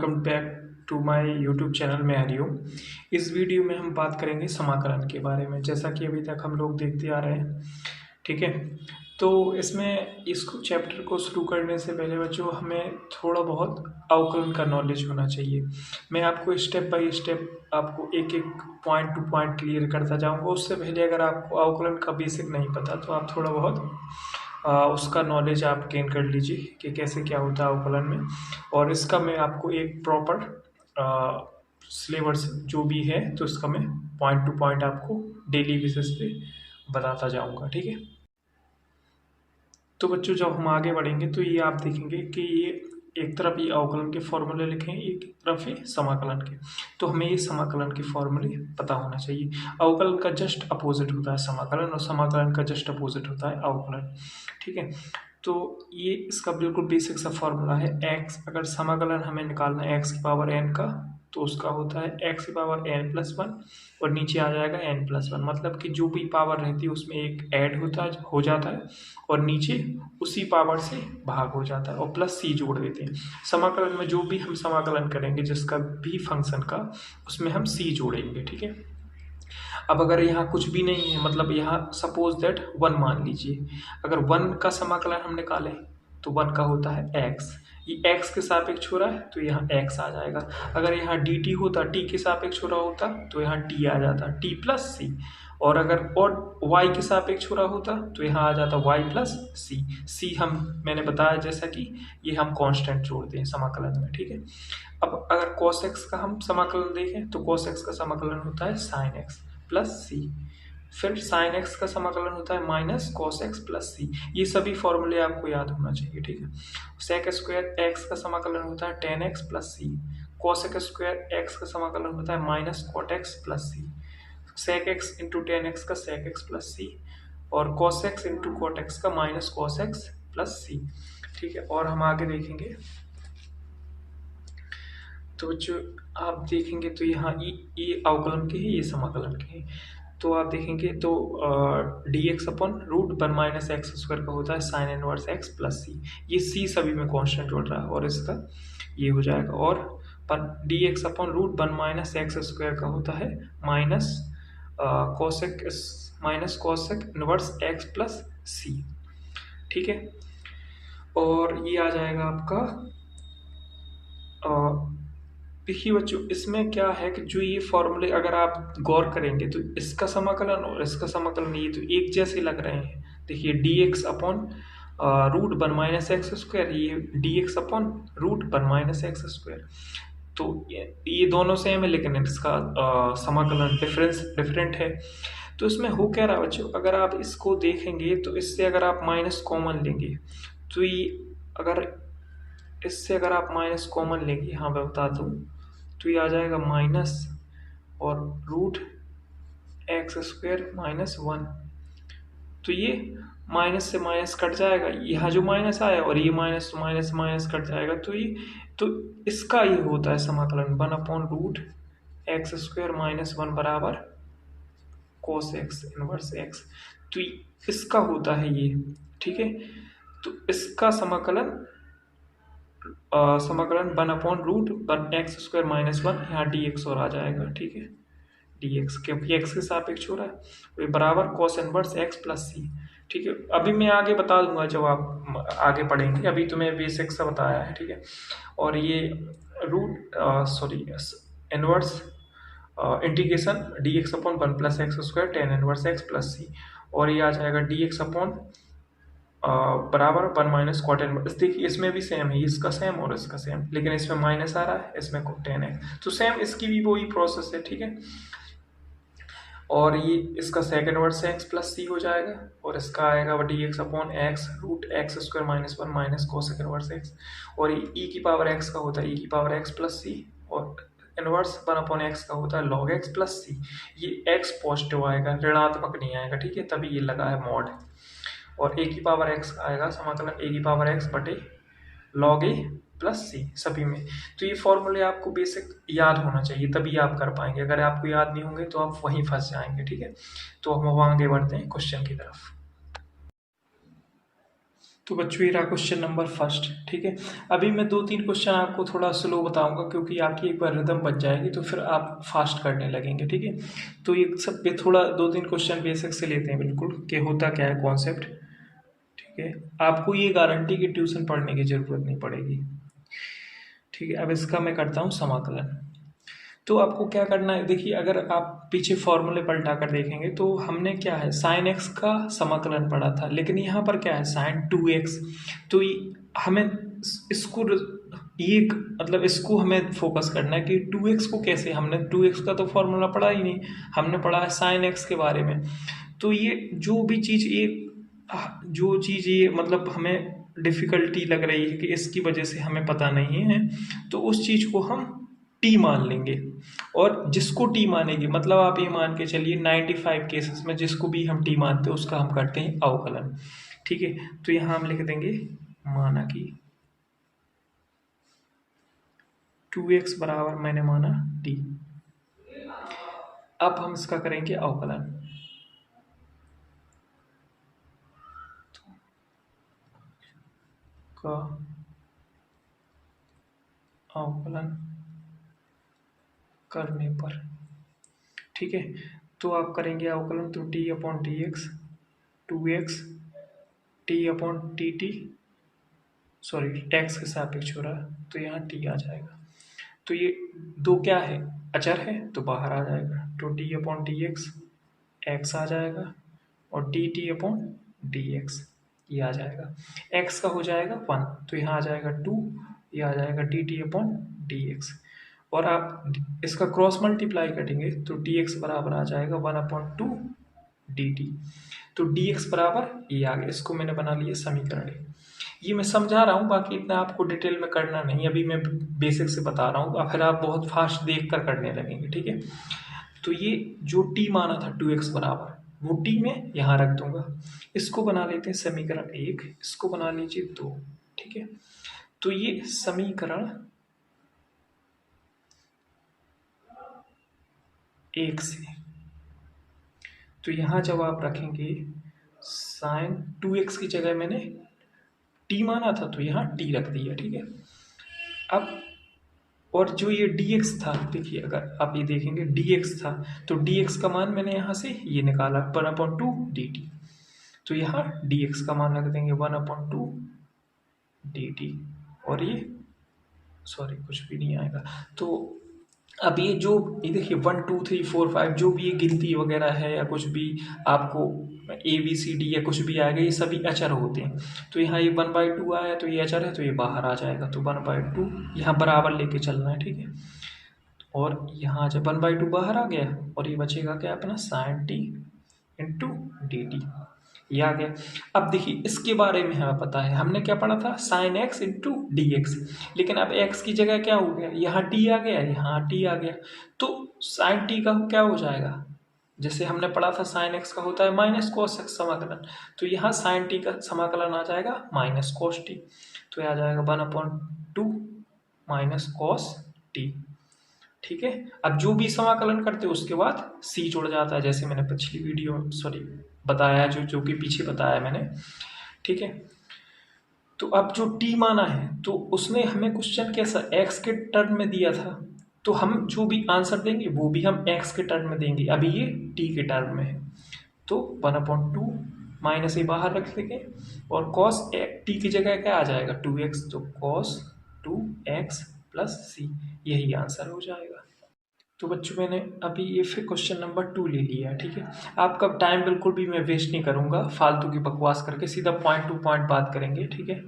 Welcome back to my YouTube channel में हरिओम। इस video में हम बात करेंगे समाकलन के बारे में, जैसा कि अभी तक हम लोग देखते आ रहे हैं। ठीक है, तो इसमें इसको चैप्टर को शुरू करने से पहले बच्चों हमें थोड़ा बहुत अवकलन का नॉलेज होना चाहिए। मैं आपको स्टेप बाय स्टेप आपको एक एक पॉइंट टू पॉइंट क्लियर करता जाऊंगा। उससे पहले अगर आपको अवकलन का बेसिक नहीं पता तो आप थोड़ा बहुत उसका नॉलेज आप गेन कर लीजिए कि कैसे क्या होता है अवकलन में। और इसका मैं आपको एक प्रॉपर सिलेबस जो भी है तो इसका मैं पॉइंट टू पॉइंट आपको डेली बेसिस पे बताता जाऊंगा। ठीक है, तो बच्चों जब हम आगे बढ़ेंगे तो ये आप देखेंगे कि ये एक तरफ ये अवकलन के फॉर्मूले लिखे हैं, एक तरफ ये समाकलन के। तो हमें ये समाकलन के फॉर्मूले पता होना चाहिए। अवकलन का जस्ट अपोजिट होता है समाकलन, और समाकलन का जस्ट अपोजिट होता है अवकलन। ठीक है, तो ये इसका बिल्कुल बेसिक सा फॉर्मूला है। एक्स, अगर समाकलन हमें निकालना है एक्स की पावर एन का, तो उसका होता है एक्स की पावर एन प्लस वन और नीचे आ जाएगा एन प्लस वन। मतलब कि जो भी पावर रहती है उसमें एक ऐड हो जाता है और नीचे उसी पावर से भाग हो जाता है और प्लस सी जोड़ देते हैं। समाकलन में जो भी हम समाकलन करेंगे जिसका भी फंक्शन का, उसमें हम सी जोड़ेंगे। ठीक है, अब अगर यहाँ कुछ भी नहीं है, मतलब यहाँ सपोज दैट वन मान लीजिए, अगर वन का समाकलन हम निकालें तो वन का होता है एक्स, ये एक्स के सापेक्ष हो रहा है तो यहाँ एक्स आ जाएगा। अगर यहाँ डी टी होता, टी के सापेक्ष हो रहा होता तो यहाँ टी आ जाता, टी प्लस सी। और अगर और y के सापेक्ष हो रहा होता तो यहाँ आ जाता y प्लस सी। सी हम मैंने बताया जैसा कि ये हम कांस्टेंट जोड़ते हैं समाकलन में। ठीक है, अब अगर cos x का हम समाकलन देखें तो cos x का समाकलन होता है sin x प्लस सी। फिर sin x का समाकलन होता है minus cos x plus c. ये सभी फॉर्मूले आपको याद होना चाहिए। ठीक है, sec स्क्वायर x का समाकलन होता है tan x plus c. cosec square x का समाकलन होता है minus cot x plus c. sec x into tan x का sec x प्लस सी, और cos x into cot x का minus cos x plus c. ठीक है, और हम आगे देखेंगे तो बच्चों आप देखेंगे तो यहाँ ये अवकलन के हैं, ये समाकलन के हैं। तो आप देखेंगे तो d x upon root one minus x square का होता है sine inverse x plus c. ये सी सभी में कांस्टेंट जोड़ रहा है और इसका ये हो जाएगा। और d x upon root one minus x square का होता है minus cosec inverse x plus c. ठीक है, और ये आ जाएगा आपका देखिए बच्चों इसमें क्या है कि जो ये फॉर्मूले अगर आप गौर करेंगे तो इसका समाकलन और इसका समाकलन ये तो एक जैसे लग रहे हैं। देखिए d x upon root one minus x square, ये d x upon root one minus x square, तो ये दोनों सेम है लेकिन इसका समाकलन डिफरेंट है। तो इसमें हो क्या रहा है बच्चों, अगर आप इसको देखेंगे तो इससे अगर आप माइनस कॉमन लेंगे तो ये अगर इससे अगर आप माइनस कॉमन लेंगे, हाँ मैं बता दूँ, तो ये आ जाएगा माइनस और root x square minus one. तो ये माइनस से माइनस कट जाएगा, यहाँ जो माइनस आया और ये माइनस माइनस माइनस कट जाएगा। तो इसका ये होता है समाकलन one upon root x square minus one बराबर कोस एक्स इनवर्स एक्स। तो इसका होता है ये। ठीक है, तो इसका समाकलन one upon root one x square minus one, यहाँ डी एक्स और आ जाएगा। ठीक है, डी एक्स क्योंकि एक्स के सापेक्ष हो रहा है बराबर cos inverse x plus c. ठीक है, अभी मैं आगे बता दूंगा जब आप आगे पढ़ेंगे, अभी तो मैं बेसिक सा बताया है। ठीक है, और ये root inverse integration d x upon one plus x square tan inverse x plus c, और ये आ जाएगा डी एक्स अपॉन बराबर वन माइनस कॉट इनवर्स। देखिए इसमें भी सेम है, इसका सेम और इसका सेम, लेकिन इसमें माइनस आ रहा है, इसमें टेन है, तो सेम इसकी भी वही प्रोसेस है। ठीक है, और ये इसका sec inverse x plus c हो जाएगा, और इसका आएगा d x upon x root x square minus one minus cosec inverse x, और ये ई की पावर एक्स का होता है ई की पावर एक्स प्लस सी, और इनवर्स वन अपॉन एक्स का होता है लॉग एक्स प्लस सी। ये एक्स पॉजिटिव आएगा, ऋणात्मक नहीं आएगा। ठीक है, तभी ये लगा है मॉड, और ए की पावर एक्स आएगा समाकलन ए की पावर एक्स बटे लॉग ए प्लस सी सभी में। तो ये फॉर्मूले आपको बेसिक याद होना चाहिए तभी आप कर पाएंगे, अगर आपको याद नहीं होंगे तो आप वहीं फंस जाएंगे। ठीक है, तो हम आगे बढ़ते हैं क्वेश्चन की तरफ। तो बच्चों ये रहा क्वेश्चन नंबर फर्स्ट। ठीक है, अभी मैं 2-3 क्वेश्चन आपको थोड़ा स्लो बताऊंगा क्योंकि आपकी एक बार रिदम बच जाएगी तो फिर आप फास्ट करने लगेंगे। ठीक है, तो ये सब पे थोड़ा 2-3 क्वेश्चन बेसिक से लेते हैं बिल्कुल कि होता क्या है कॉन्सेप्ट। ठीक है, आपको ये गारंटी कि ट्यूशन पढ़ने की ज़रूरत नहीं पड़ेगी। ठीक है, अब इसका मैं करता हूँ समाकलन। तो आपको क्या करना है, देखिए अगर आप पीछे फॉर्मूले पलटा कर देखेंगे तो हमने क्या है साइन एक्स का समाकलन पढ़ा था, लेकिन यहाँ पर क्या है साइन 2x। तो हमें इसको ये मतलब इसको हमें फोकस करना है कि 2x को कैसे, हमने 2x का तो फॉर्मूला पढ़ा ही नहीं, हमने पढ़ा है साइन एक्स के बारे में। तो ये जो भी चीज़ ये जो चीज़ ये मतलब हमें डिफ़िकल्टी लग रही है कि इसकी वजह से हमें पता नहीं है, तो उस चीज़ को हम टी मान लेंगे। और जिसको टी मानेगी मतलब आप ये मान के चलिए 95 केसेस में जिसको भी हम टी मानते हैं उसका हम करते हैं अवकलन। ठीक है, तो यहाँ हम लिख देंगे माना कि 2x बराबर मैंने माना टी। अब हम इसका करेंगे अवकलन। का अवकलन करने पर, ठीक है, तो आप करेंगे अवकलन तो t upon t x, 2x T upon T T, sorry x के सापेक्ष हो रहा है तो यहाँ टी आ जाएगा। तो ये दो क्या है अचर है तो बाहर आ जाएगा, तो t upon t x x आ जाएगा और d t upon d x ये आ जाएगा। एक्स का हो जाएगा 1 तो यहाँ आ जाएगा 2, ये आ जाएगा D t upon d x. और आप इसका क्रॉस मल्टीप्लाई करेंगे तो डी एक्स बराबर आ जाएगा 1/2 डी टी। तो डी एक्स बराबर ये आ गया, इसको मैंने बना लिया समीकरण। ये मैं समझा रहा हूँ, बाकी इतना आपको डिटेल में करना नहीं, अभी मैं बेसिक से बता रहा हूँ, फिर आप बहुत फास्ट देख कर करने लगेंगे। ठीक है, तो ये जो टी माना था 2x बराबर वो टी में यहाँ रख दूंगा। इसको बना लेते हैं समीकरण 1, इसको बना लीजिए 2। ठीक है, तो ये समीकरण 1 से, तो यहाँ जब आप रखेंगे साइन 2x की जगह मैंने टी माना था तो यहाँ टी रख दिया। ठीक है, अब और जो ये dx था, देखिए अगर आप ये देखेंगे dx था तो dx का मान मैंने यहाँ से ये निकाला 1/2 dt, तो यहाँ dx का मान रख देंगे 1/2 dt। और ये सॉरी कुछ भी नहीं आएगा। तो अब ये जो ये देखिए 1 2 3 4 5 जो भी ये गिनती वगैरह है या कुछ भी आपको ABCD या कुछ भी आएगा ये सभी अचर होते हैं। तो यहाँ ये 1/2 आया तो ये अचर है तो ये बाहर आ जाएगा, तो 1/2 यहाँ बराबर लेके चलना है। ठीक है, और यहाँ जब 1/2 बाहर आ गया और ये बचेगा क्या अपना sine t into d t, ये आ गया। अब देखिए इसके बारे में हमें पता है, हमने क्या पढ़ा था sine x into D x, लेकिन अब एक्स की जगह क्या हो गया यहाँ टी आ गया, यहाँ टी आ गया, तो साइन टी का क्या हो जाएगा, जैसे हमने पढ़ा था साइन एक्स का होता है माइनस कॉस एक्स समाकलन, तो यहाँ साइन टी का समाकलन आ जाएगा माइनस कॉस टी, तो यह आ जाएगा 1/2 माइनस कॉस टी। ठीक है, अब जो भी समाकलन करते हो उसके बाद सी जुड़ जाता है, जैसे मैंने पिछली वीडियो सॉरी बताया जो जो कि पीछे बताया मैंने। ठीक है, तो अब जो टी माना है तो उसने हमें क्वेश्चन कैसा एक्स के टर्म में दिया था, तो हम जो भी आंसर देंगे वो भी हम एक्स के टर्म में देंगे, अभी ये टी के टर्म में है तो 1/2 माइनस ये बाहर रख देंगे और कॉस टी की जगह क्या आ जाएगा 2x, तो कॉस 2x प्लस सी, यही आंसर हो जाएगा। तो बच्चों मैंने अभी ये फिर क्वेश्चन नंबर 2 ले लिया है। ठीक है, आपका टाइम बिल्कुल भी मैं वेस्ट नहीं करूँगा फालतू की बकवास करके, सीधा पॉइंट टू पॉइंट बात करेंगे। ठीक है,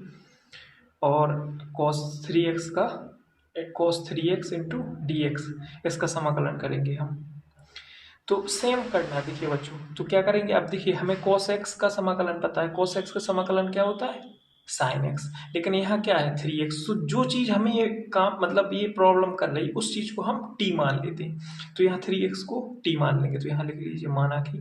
और cos 3x का cos 3x into D x इसका समाकलन करेंगे हम। तो सेम करना है, देखिए बच्चों तो क्या करेंगे, अब देखिए हमें cos x का समाकलन पता है, cos x का समाकलन क्या होता है साइन एक्स, लेकिन यहाँ क्या है 3x, तो जो चीज़ हमें ये काम मतलब ये प्रॉब्लम कर रही है उस चीज़ को हम t मान लेते हैं, तो यहाँ 3x को t मान लेंगे, तो यहाँ लिख लीजिए माना कि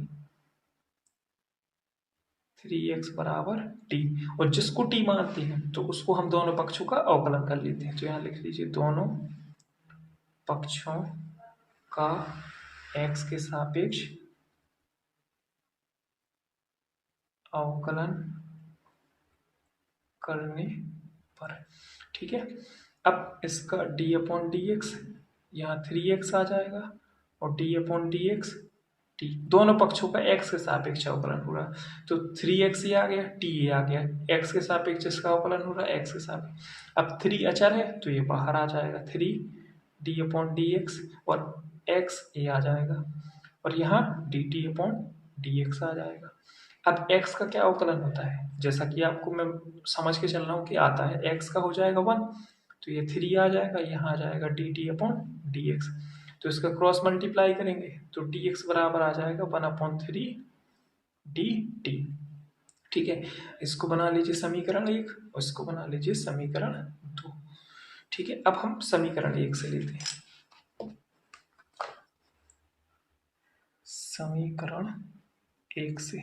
3x बराबर t, और जिसको t मानते हैं तो उसको हम दोनों पक्षों का अवकलन कर लेते हैं, तो यहाँ लिख लीजिए दोनों पक्षों का x के सापेक्ष अवकलन करने पर, ठीक है। अब इसका d/dx यहाँ 3x आ जाएगा और d/dx t, दोनों पक्षों का x के सापेक्ष अवकलन हो रहा, तो 3x ये आ गया, t ये आ गया, x के सापेक्ष इसका अवकलन हो रहा है, x के सापेक्ष। अब 3 अचर है तो ये बाहर आ जाएगा, 3d/dx और x ये आ जाएगा और यहाँ dt/dx आ जाएगा। अब x का क्या अवकलन होता है, जैसा कि आपको मैं समझ के चल रहा हूँ कि आता है, x का हो जाएगा 1, तो ये 3 आ जाएगा, यहाँ आ जाएगा dt/dx, तो इसका क्रॉस मल्टीप्लाई करेंगे तो dx बराबर आ जाएगा 1/3 dt, ठीक है। इसको बना लीजिए समीकरण 1 और इसको बना लीजिए समीकरण 2, ठीक है। अब हम समीकरण 1 से लेते हैं, समीकरण 1 से,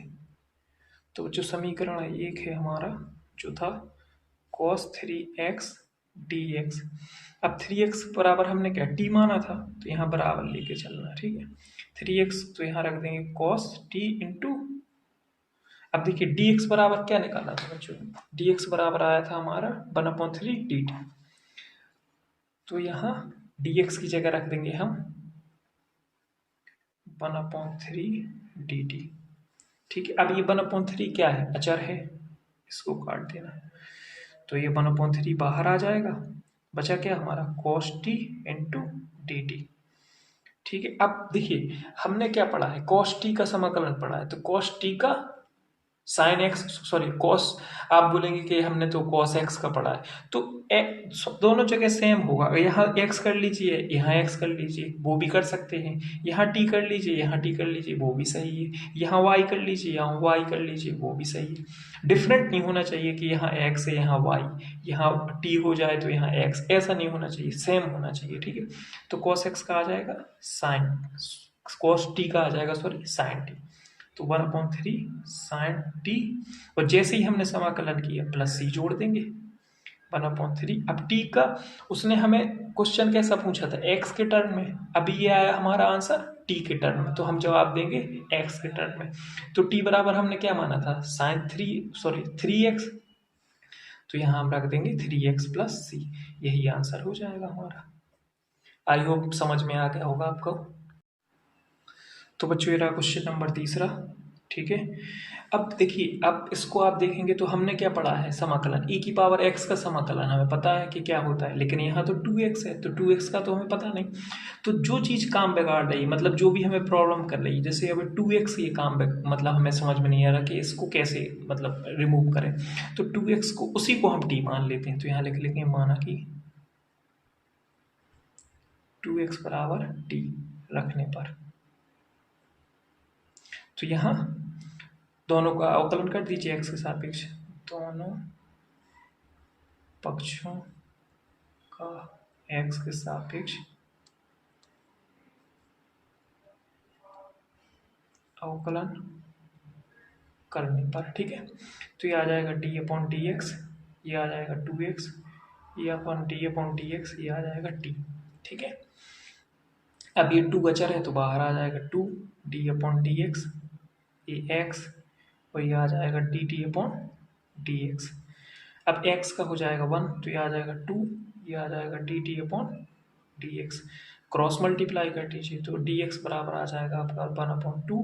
तो जो समीकरण 1 है हमारा जो था cos 3x dx, अब 3x बराबर हमने क्या t माना था, तो यहाँ बराबर लेके चलना, ठीक है। 3x तो यहाँ रख देंगे cos t इंटू, अब देखिए dx बराबर क्या निकाला था बच्चों, dx बराबर आया था हमारा 1/3 dt, तो यहाँ dx की जगह रख देंगे हम 1/3 dt, ठीक है। अब ये 1/3 क्या है, अचर है, इसको काट देना, तो ये 1/3 बाहर आ जाएगा, बचा क्या हमारा cos t into d T, ठीक है। अब देखिए हमने क्या पढ़ा है, cos t का समाकलन पढ़ा है, तो cos t का साइन एक्स, सॉरी cos, आप बोलेंगे कि हमने तो cos x का पढ़ा है, तो दोनों जगह सेम होगा, यहाँ x कर लीजिए, यहाँ x कर लीजिए, वो भी कर सकते हैं, यहाँ t कर लीजिए, यहाँ t कर लीजिए, वो भी सही है, यहाँ y कर लीजिए, यहाँ y कर लीजिए, वो भी सही है। डिफरेंट नहीं होना चाहिए कि यहाँ x है यहाँ y, यहाँ t हो जाए तो यहाँ x, ऐसा नहीं होना चाहिए, सेम होना चाहिए, ठीक है। तो cos x का आ जाएगा साइन, cos t का आ जाएगा सॉरी साइन t, तो 1/3 साइन टी, और जैसे ही हमने समाकलन किया प्लस सी जोड़ देंगे 1/3। अब टी का उसने हमें क्वेश्चन कैसा पूछा था, एक्स के टर्म में, अभी ये आया हमारा आंसर टी के टर्म में, तो हम जवाब देंगे एक्स के टर्म में, तो टी बराबर हमने क्या माना था साइन 3x, तो यहाँ हम रख देंगे 3x प्लस सी, यही आंसर हो जाएगा हमारा। आई होप समझ में आ गया होगा आपको। तो बच्चों ये रहा क्वेश्चन नंबर 3, ठीक है। अब देखिए, अब इसको आप देखेंगे तो हमने क्या पढ़ा है, समाकलन e⁻x का समाकलन हमें पता है कि क्या होता है, लेकिन यहाँ तो 2x है, तो 2x का तो हमें पता नहीं, तो जो चीज़ काम बिगाड़ रही है, मतलब जो भी हमें प्रॉब्लम कर रही है, जैसे अभी 2x ये काम मतलब हमें समझ में नहीं आ रहा कि इसको कैसे मतलब रिमूव करें, तो 2x को उसी को हम t मान लेते हैं, तो यहाँ लिख लेंगे माना कि 2x बराबर t रखने पर, तो यहाँ दोनों का अवकलन कर दीजिए x के सापेक्ष, दोनों पक्षों का x के सापेक्ष अवकलन करने पर, ठीक है। तो ये आ जाएगा d/dx, ये आ जाएगा 2x, ये अपन d/dx, ये आ जाएगा t, ठीक है। अब ये 2 बचा है तो बाहर आ जाएगा 2 d/dx, ये x, और ये आ जाएगा dt/dx। अब x का हो जाएगा 1, तो ये आ जाएगा 2, ये आ जाएगा dt/dx, क्रॉस मल्टीप्लाई कर दीजिए तो dx बराबर आ जाएगा आपका 1/2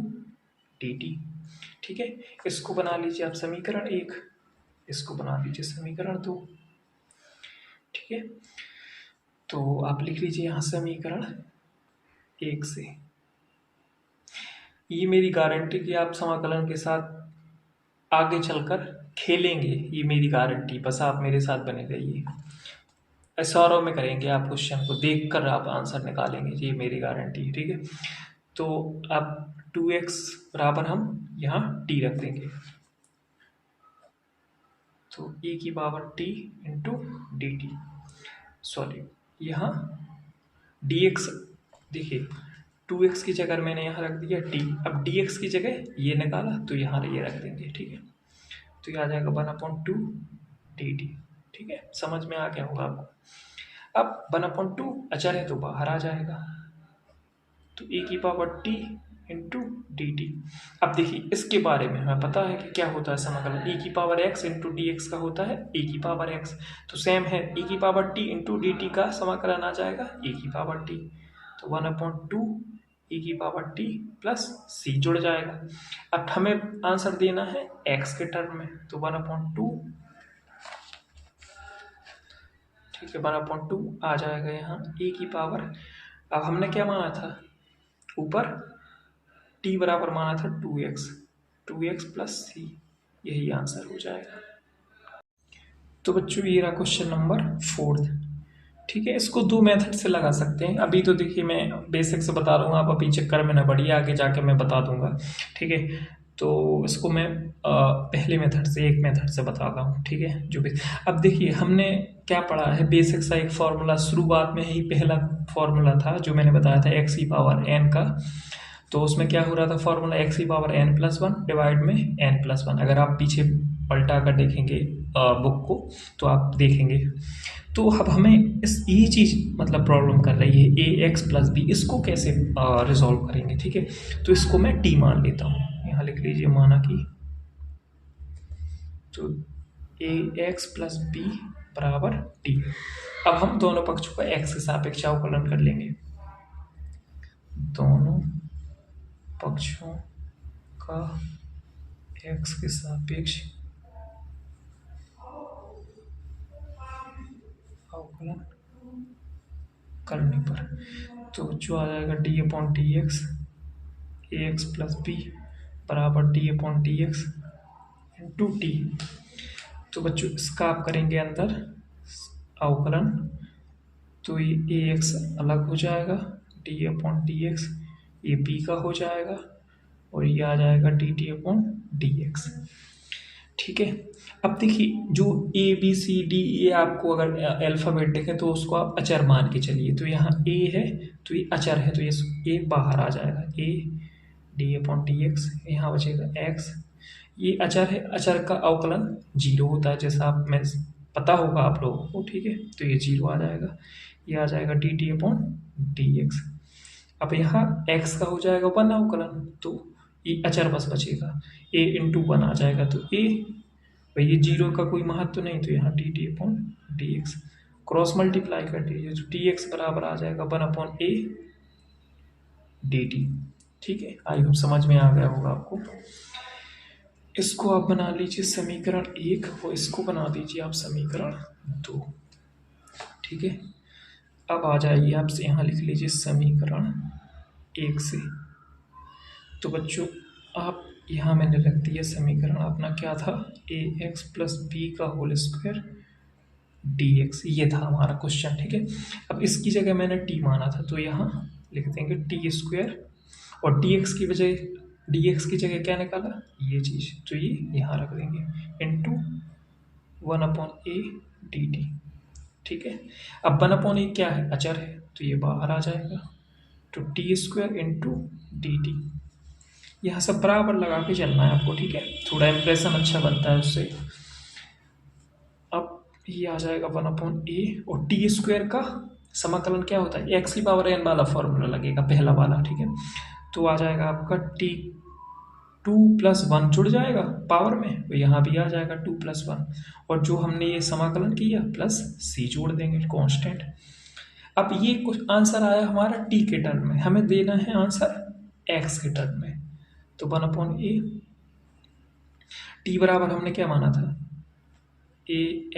dt, ठीक है। इसको बना लीजिए आप समीकरण 1, इसको बना लीजिए समीकरण 2, ठीक है। तो आप लिख लीजिए यहाँ समीकरण 1 से, ये मेरी गारंटी कि आप समाकलन के साथ आगे चलकर खेलेंगे, ये मेरी गारंटी, बस आप मेरे साथ बने रहिए, सौरव में करेंगे, आप क्वेश्चन को देख कर आप आंसर निकालेंगे, ये मेरी गारंटी है, ठीक है। तो अब 2x बराबर हम यहाँ t रख देंगे, तो e⁻t into d T, sorry यहाँ dx, देखिए 2x की जगह मैंने यहाँ रख दिया t, अब dx की जगह ये निकाला तो यहाँ ये रख देंगे, ठीक है। तो ये आ जाएगा 1/2 dt, ठीक है, समझ में आ गया होगा आपको। अब 1/2 अचर है तो बाहर आ जाएगा, तो e⁻t इंटू dt। अब देखिए इसके बारे में हमें पता है कि क्या होता है समाकलन, e की power x into D x का होता है e की पावर x, तो सेम है e की power t into d T का समाकलन आ जाएगा e की पावर t, तो 1/2 e की पावर t प्लस c जुड़ जाएगा। अब हमें आंसर देना है x के टर्म में, तो 1/2, ठीक है 1/2 आ जाएगा यहाँ e की पावर। अब हमने क्या माना था ऊपर, t बराबर माना था 2x प्लस c, यही आंसर हो जाएगा। तो बच्चों ये रहा क्वेश्चन नंबर 4, ठीक है। इसको दो मेथड से लगा सकते हैं। अभी तो देखिए मैं बेसिक से बता रहा हूँ, आप अभी चक्कर में ना बढ़िए, आगे जाके मैं बता दूंगा, ठीक है। तो इसको मैं पहले मेथड से, एक मेथड से बताता हूँ, ठीक है। जो भी अब देखिए हमने क्या पढ़ा है, बेसिक सा एक फॉर्मूला शुरुआत में ही पहला फॉर्मूला था जो मैंने बताया था x की पावर n का। तो उसमें क्या हो रहा था फॉर्मूला, x की पावर n+1 डिवाइड में n+1। अगर आप पीछे पलटा कर देखेंगे बुक को तो आप देखेंगे। तो अब हमें ये चीज़ मतलब प्रॉब्लम कर रही है ax प्लस बी, इसको कैसे रिजॉल्व करेंगे, ठीक है। तो इसको मैं t मान लेता हूँ, यहाँ लिख लीजिए माना कि, तो ax प्लस बी बराबर t। अब हम दोनों पक्षों का x के सापेक्ष अवकलन कर लेंगे, दोनों पक्षों का x के सापेक्ष अवकलन करने पर, तो जो आ जाएगा d/dx ax प्लस बी बराबर d/dx इंटू टी। तो बच्चों इसका आप करेंगे अंदर अवकलन, तो ये ax अलग हो जाएगा, d/dx ये b का हो जाएगा, और ये आ जाएगा dt/dx, ठीक है। अब देखिए जो a b c d ये आपको अगर अल्फ़ाबेट देखें तो उसको आप अचर मान के चलिए, तो यहाँ a है तो ये अचर है, तो ये बाहर आ जाएगा, a d/dx, यहाँ बचेगा x, ये अचर है, अचर का अवकलन 0 होता है, जैसा आप में पता होगा आप लोगों को, ठीक है। तो ये 0 आ जाएगा, ये आ जाएगा dt/dx। अब यहाँ x का हो जाएगा 1 अवकलन, तो ये अचर बस बचेगा, a इंटू 1 आ जाएगा, तो a, भाई ये 0 का कोई महत्व नहीं, तो यहाँ dt/dx क्रॉस मल्टीप्लाई कर दीजिए, तो dx बराबर आ जाएगा 1/a dt, ठीक है। आई होप समझ में आ गया होगा आपको। इसको आप बना लीजिए समीकरण 1 और इसको बना दीजिए आप समीकरण 2, ठीक है। अब आ जाइए आपसे यहाँ लिख लीजिए समीकरण 1 से। तो बच्चों आप यहाँ मैंने रख दिया समीकरण अपना क्या था, ax प्लस बी का होल स्क्वायर dx, ये था हमारा क्वेश्चन, ठीक है। अब इसकी जगह मैंने t माना था, तो यहाँ लिख देंगे t², और dx की जगह क्या निकाला, ये चीज़, तो ये यहाँ रख देंगे इंटू 1/a dt, ठीक है। अब 1/a क्या है, अचर है, तो ये बाहर आ जाएगा, तो t² इंटू dt, यहाँ सब बराबर लगा के चलना है आपको, ठीक है। थोड़ा इंप्रेशन अच्छा बनता है उससे। अब ये आ जाएगा 1/a, और t² का समाकलन क्या होता है, x की पावर n वाला फॉर्मूला लगेगा पहला वाला, ठीक है। तो आ जाएगा आपका t2 + 1 जुड़ जाएगा पावर में, तो यहाँ भी आ जाएगा 2 + 1, और जो हमने ये समाकलन किया प्लस c जोड़ देंगे कांस्टेंट। अब ये कुछ आंसर आया हमारा t के टर्म में, हमें देना है आंसर x के टर्म में, तो 1/a, t बराबर हमने क्या माना था,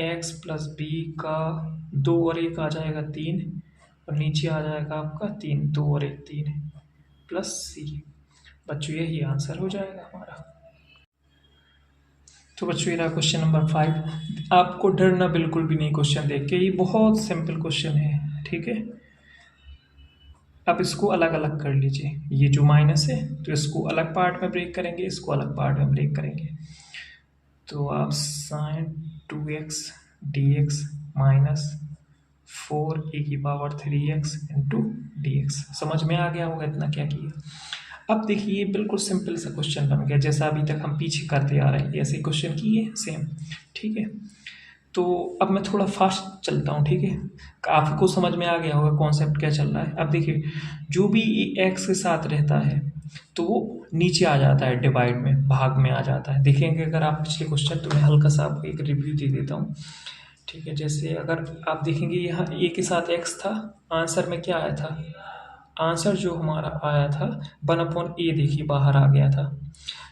ax प्लस b का 2 और 1 आ जाएगा 3, और नीचे आ जाएगा आपका 3, 2 और 1 3 प्लस c। बच्चों यही आंसर हो जाएगा हमारा। तो बच्चों ये रहा क्वेश्चन नंबर 5। आपको डरना बिल्कुल भी नहीं क्वेश्चन देख के, ये बहुत सिंपल क्वेश्चन है, ठीक है। अब इसको अलग अलग कर लीजिए, ये जो माइनस है तो इसको अलग पार्ट में ब्रेक करेंगे, इसको अलग पार्ट में ब्रेक करेंगे, तो आप sin 2x dx minus 4e³ 3x into dx, समझ में आ गया होगा इतना क्या किया। अब देखिए बिल्कुल सिंपल सा क्वेश्चन बन गया, जैसा अभी तक हम पीछे करते आ रहे हैं ऐसे क्वेश्चन किए सेम, ठीक है। तो अब मैं थोड़ा फास्ट चलता हूँ, ठीक है। आपको समझ में आ गया होगा कॉन्सेप्ट क्या चल रहा है। अब देखिए जो भी x के साथ रहता है तो वो नीचे आ जाता है, डिवाइड में, भाग में आ जाता है। देखेंगे अगर आप पिछले क्वेश्चन, तो मैं हल्का सा आपको एक रिव्यू दे देता हूँ। ठीक है, जैसे अगर आप देखेंगे यहाँ ए के साथ एक्स था, आंसर में क्या आया था, आंसर जो हमारा आया था 1/a, देखिए बाहर आ गया था।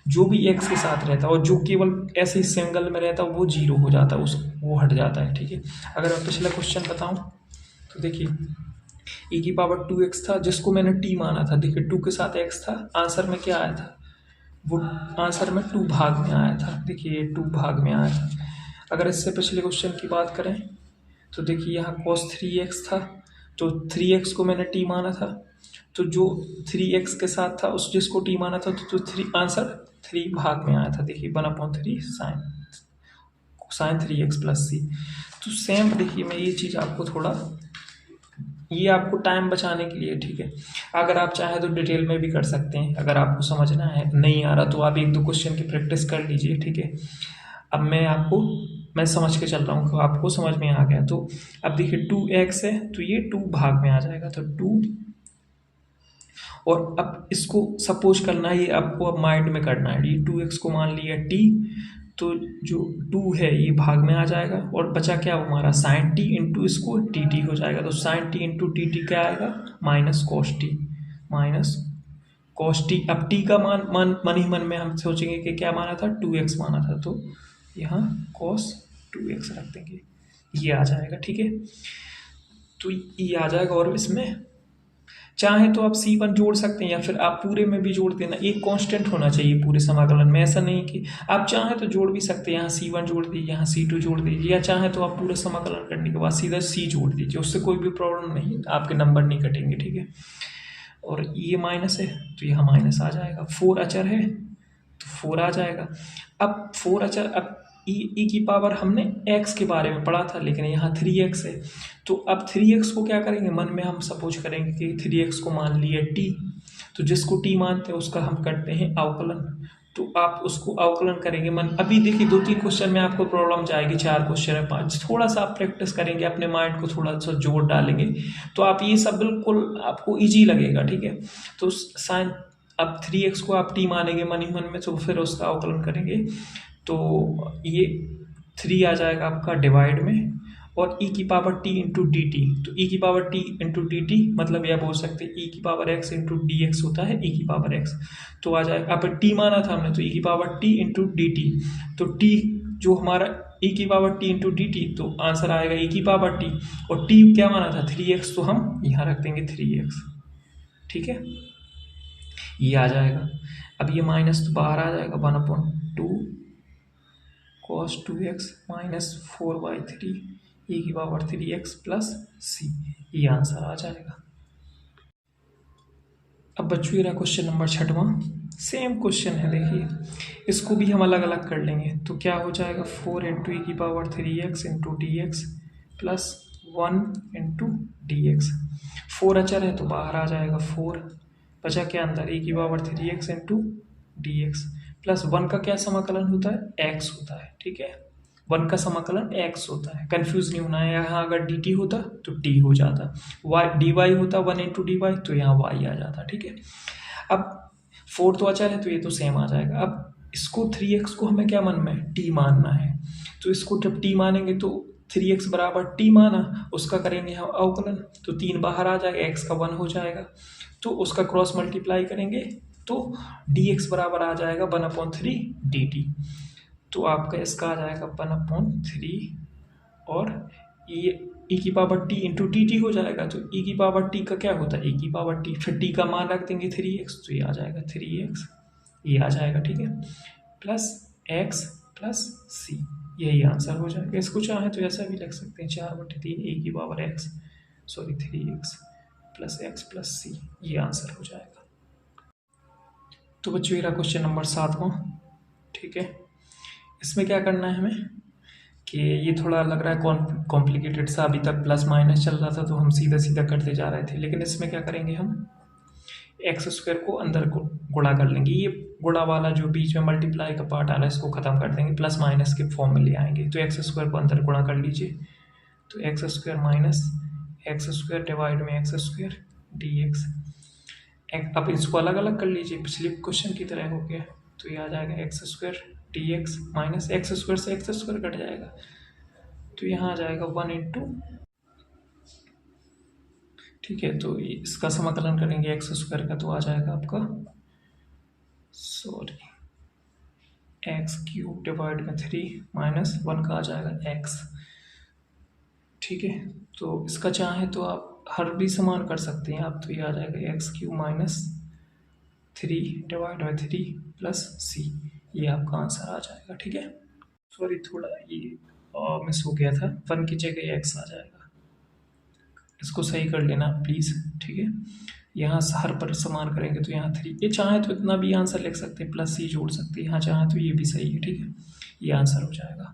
जो भी एक्स के साथ रहता है और जो केवल ऐसे ही सिंगल में रहता है वो जीरो हो जाता है, उस वो हट जाता है। ठीक है, अगर मैं पिछला क्वेश्चन बताऊं तो देखिए e की पावर 2x था, जिसको मैंने t माना था। देखिए 2 के साथ x था, आंसर में क्या आया था, वो आंसर में 2 भाग में आया था। देखिए 2 भाग में आया था। अगर इससे पिछले क्वेश्चन की बात करें तो देखिए यहाँ cos 3x था, तो 3x को मैंने t माना था, तो जो 3x के साथ था उस जिसको t माना था, तो 3 आंसर 3 भाग में आया था। देखिए 1/3 साइन 3x प्लस c। तो सेम देखिए, मैं ये चीज़ आपको थोड़ा, ये आपको टाइम बचाने के लिए, ठीक है। अगर आप चाहें तो डिटेल में भी कर सकते हैं, अगर आपको समझना है नहीं आ रहा तो आप 1-2 क्वेश्चन की प्रैक्टिस कर लीजिए। ठीक है, अब मैं समझ के चल रहा हूँ कि आपको समझ में आ गया। तो अब देखिए 2x है, तो ये 2 भाग में आ जाएगा, तो 2, और अब इसको सपोज करना है, ये आपको अब माइंड में करना है। ये 2x को मान लिया t, तो जो 2 है ये भाग में आ जाएगा, और बचा क्या हमारा साइन t इंटू इसको dt हो जाएगा। तो साइन t इंटू dt क्या आएगा, माइनस कॉस टी। अब t का मन ही मन में हम सोचेंगे कि क्या माना था, 2x माना था, तो यहाँ cos 2x रख देंगे, ये आ जाएगा। ठीक है, तो ये आ जाएगा, और इसमें चाहे तो आप C1 जोड़ सकते हैं, या फिर आप पूरे में भी जोड़ देना। एक कांस्टेंट होना चाहिए पूरे समाकलन में, ऐसा नहीं कि आप चाहे तो जोड़ भी सकते हैं, यहाँ C1 जोड़ दीजिए, यहाँ C2 जोड़ दीजिए, या चाहे तो आप पूरा समाकलन करने के बाद सीधा C जोड़ दीजिए, उससे कोई भी प्रॉब्लम नहीं, आपके नंबर नहीं कटेंगे। ठीक है, और ये माइनस है तो यहाँ माइनस आ जाएगा। 4 अचर है तो 4 आ जाएगा। अब 4 अचर, अब ई की पावर हमने x के बारे में पढ़ा था, लेकिन यहाँ 3x है, तो अब 3x को क्या करेंगे, मन में हम सपोज करेंगे कि 3x को मान लिए t, तो जिसको t मानते हैं उसका हम करते हैं अवकलन। तो आप उसको अवकलन करेंगे मन। अभी देखिए 2-3 क्वेश्चन में आपको प्रॉब्लम जाएगी, 4 क्वेश्चन है, 5, थोड़ा सा आप प्रैक्टिस करेंगे, अपने माइंड को थोड़ा सा जोर डालेंगे, तो आप ये सब बिल्कुल आपको ईजी लगेगा। ठीक है, तो साइन, अब 3x को आप t मानेंगे मन ही मन में, तो फिर उसका अवकलन करेंगे, तो ये 3 आ जाएगा आपका डिवाइड में, और e की power t into d T. तो e की power t into d T मतलब यह बोल सकते हैं e की power x into D x होता है e की पावर x, तो आ जाएगा। अब t माना था हमने, तो e की power t into d T, तो t जो हमारा e की power t into d T, तो आंसर आएगा e की पावर t, और t क्या माना था 3x, तो हम यहाँ रख देंगे 3x। ठीक है, ये आ जाएगा। अब ये माइनस तो बाहर आ जाएगा, 1/2 cos 2x माइनस 4/3 e की पावर 3x प्लस c, ये आंसर आ जाएगा। अब बच्चों रहा क्वेश्चन नंबर 6वां, सेम क्वेश्चन है, देखिए इसको भी हम अलग अलग कर लेंगे, तो क्या हो जाएगा 4 इंटू ई की power 3x into D x plus 1 into D x. 4 अचर है तो बाहर आ जाएगा 4, बचा क्या अंदर, e की power 3x into D x plus 1 का क्या समाकलन होता है, x होता है। ठीक है, 1 का समाकलन x होता है, कंफ्यूज नहीं होना है। यहाँ अगर dt होता तो t हो जाता, dy होता 1 इंटू डी वाई, तो यहाँ y आ जाता। ठीक है, अब 4 तो अचर है तो ये तो सेम आ जाएगा। अब इसको 3x को हमें क्या मानना है, t मानना है, तो इसको जब t मानेंगे तो 3x बराबर t माना, उसका करेंगे हम अवकलन, तो 3 बाहर आ जाएगा, x का 1 हो जाएगा, तो उसका क्रॉस मल्टीप्लाई करेंगे तो dx बराबर आ जाएगा 1/3 dt, तो आपका इसका आ जाएगा 1/3, और ये e की power t into d T हो जाएगा, तो e की पावर t का क्या होता है, e की पावर t, फिर t का मान रख देंगे 3x, तो ये आ जाएगा 3x, ये आ जाएगा। ठीक है, प्लस x प्लस c, यही आंसर हो जाएगा। इसको चाहे तो ऐसा भी लिख सकते हैं 4/3 e की power x, sorry 3x plus x plus c, ये आंसर हो जाएगा। तो बच्चों मेरा क्वेश्चन नंबर 7वां, ठीक है, इसमें क्या करना है हमें कि ये थोड़ा लग रहा है कॉम्प्लिकेटेड सा, अभी तक प्लस माइनस चल रहा था तो हम सीधा सीधा करते जा रहे थे, लेकिन इसमें क्या करेंगे हम एक्स स्क्वायर को अंदर को गुणा कर लेंगे, ये गुणा वाला जो बीच में मल्टीप्लाई का पार्ट आ रहा है इसको खत्म कर देंगे, प्लस माइनस के फॉर्म में ले आएंगे। तो एक्स स्क्वायर को अंदर गुणा कर लीजिए, तो x square minus x square divide में एक्स स्क्वायर डी एक्स, अब इसको अलग अलग कर लीजिए, पिछले क्वेश्चन की तरह हो गया। तो ये आ जाएगा x square D x minus x square से एक्स स्क्वायर कट जाएगा, तो यहाँ आ जाएगा 1 × ठीक है। तो इसका समाकलन करेंगे एक्स स्क्वायर का, तो आ जाएगा आपका सॉरी x³ डिवाइड में 3 माइनस 1 का आ जाएगा x। ठीक है, तो इसका चाहे तो आप हर भी समान कर सकते हैं आप, तो ये आ जाएगा x³ minus 3 divide by 3 plus c, ये आपका आंसर आ जाएगा। ठीक है, सॉरी थोड़ा ये मिस हो गया था, 1 की जगह x आ जाएगा, इसको सही कर लेना प्लीज़। ठीक है, यहाँ हर पर समान करेंगे तो यहाँ 3, ये चाहे तो इतना भी आंसर लिख सकते हैं, प्लस c जोड़ सकते हैं, यहाँ चाहे तो ये भी सही है। ठीक है, ये आंसर हो जाएगा।